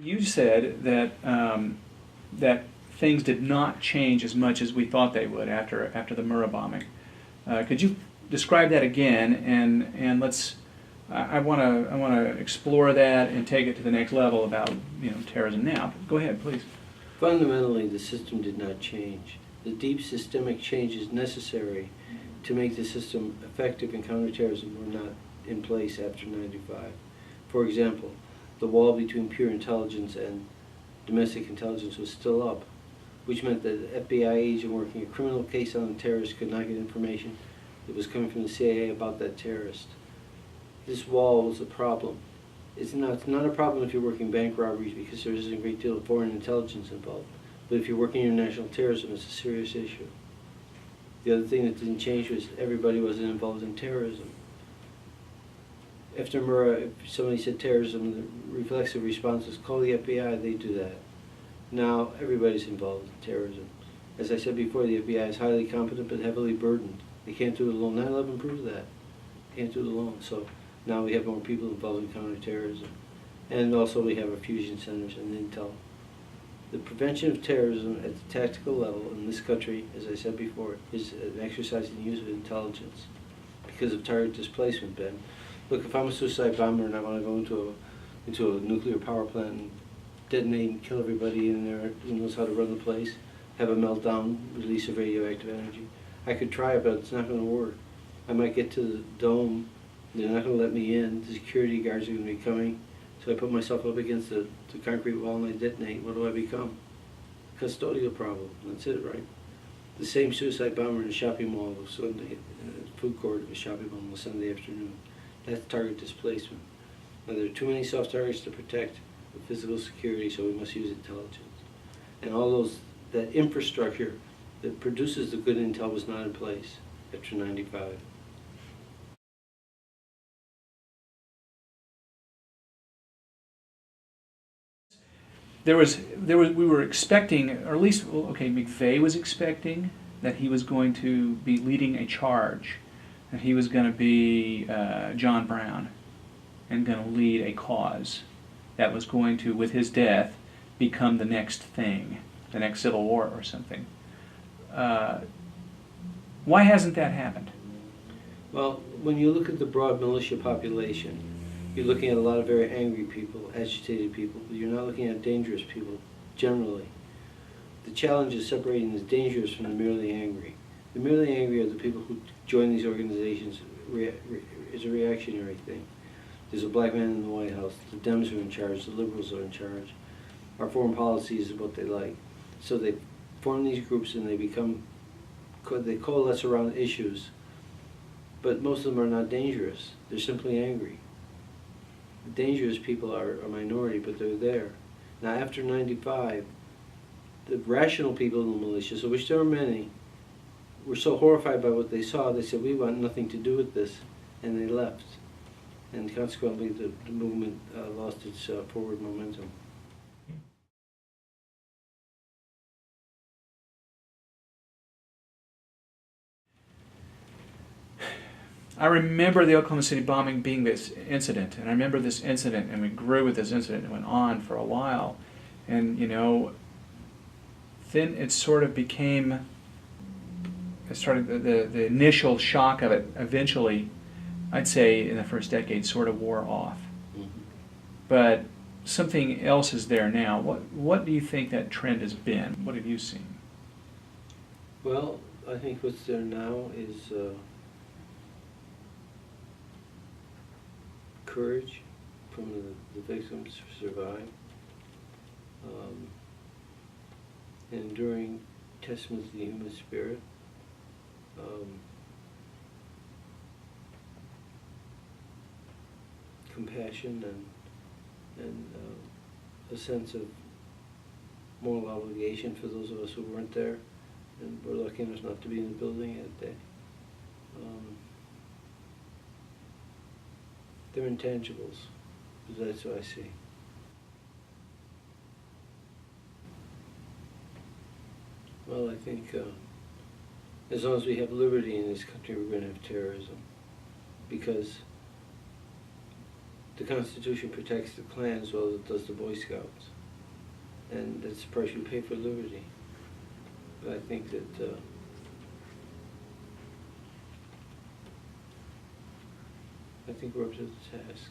You said that that things did not change as much as we thought they would after the Murrah bombing. Could you describe that again? And let's. I want to explore that and take it to the next level about terrorism now. Go ahead, please. Fundamentally, the system did not change. The deep systemic changes necessary to make the system effective in counterterrorism were not in place after '95. For example, the wall between pure intelligence and domestic intelligence was still up, which meant that an FBI agent working a criminal case on a terrorist could not get information that was coming from the CIA about that terrorist. This wall was a problem. It's not a problem if you're working bank robberies because there isn't a great deal of foreign intelligence involved. But if you're working international terrorism, it's a serious issue. The other thing that didn't change was everybody wasn't involved in terrorism. After Murrah, if somebody said terrorism, the reflexive response was call the FBI, they do that. Now everybody's involved in terrorism. As I said before, the FBI is highly competent but heavily burdened. They can't do it alone. 9/11 proved that. They can't do it alone. So now we have more people involved in counterterrorism. And also we have our fusion centers and intel. The prevention of terrorism at the tactical level in this country, as I said before, is an exercise in the use of intelligence because of target displacement, Ben. Look, if I'm a suicide bomber and I want to go into a nuclear power plant and detonate and kill everybody in there who knows how to run the place, have a meltdown, release of radioactive energy, I could try it, but it's not going to work. I might get to the dome, they're not going to let me in, the security guards are going to be coming, so I put myself up against the concrete wall and I detonate. What do I become? Custodial problem. That's it, right? The same suicide bomber in a shopping mall on Sunday, food court of a shopping mall on Sunday afternoon. That's target displacement. Now, there are too many soft targets to protect the physical security, so we must use intelligence. And all that infrastructure that produces the good intel was not in place after '95. We were expecting, or at least, okay, McVeigh was expecting that he was going to be leading a charge, that he was going to be John Brown and going to lead a cause that was going to, with his death, become the next thing, the next Civil War or something. Why hasn't that happened? Well, when you look at the broad militia population, you're looking at a lot of very angry people, agitated people, but you're not looking at dangerous people, generally. The challenge is separating the dangerous from the merely angry. The merely angry are the people who join these organizations. It's a reactionary thing. There's a black man in the White House, the Dems are in charge, the liberals are in charge. Our foreign policy is what they like. So they form these groups and they coalesce around issues, but most of them are not dangerous. They're simply angry. The dangerous people are a minority, but they're there. Now, after '95, the rational people in the militia, of which there are many, were so horrified by what they saw, they said, we want nothing to do with this, and they left. And consequently, the movement lost its forward momentum. I remember the Oklahoma City bombing being this incident, and I remember this incident, and we grew with this incident, and it went on for a while, and then it sort of became, the initial shock of it eventually, I'd say in the first decade, sort of wore off. Mm-hmm. But something else is there now. What do you think that trend has been? What have you seen? Well, I think what's there now is courage from the victims to survive, enduring testament to the human spirit, compassion and a sense of moral obligation for those of us who weren't there and were lucky enough not to be in the building that day. They're intangibles, but that's what I see. Well, I think as long as we have liberty in this country, we're going to have terrorism, because the Constitution protects the Klan as well as it does the Boy Scouts. And that's the price you pay for liberty. But I think that I think we're up to the task.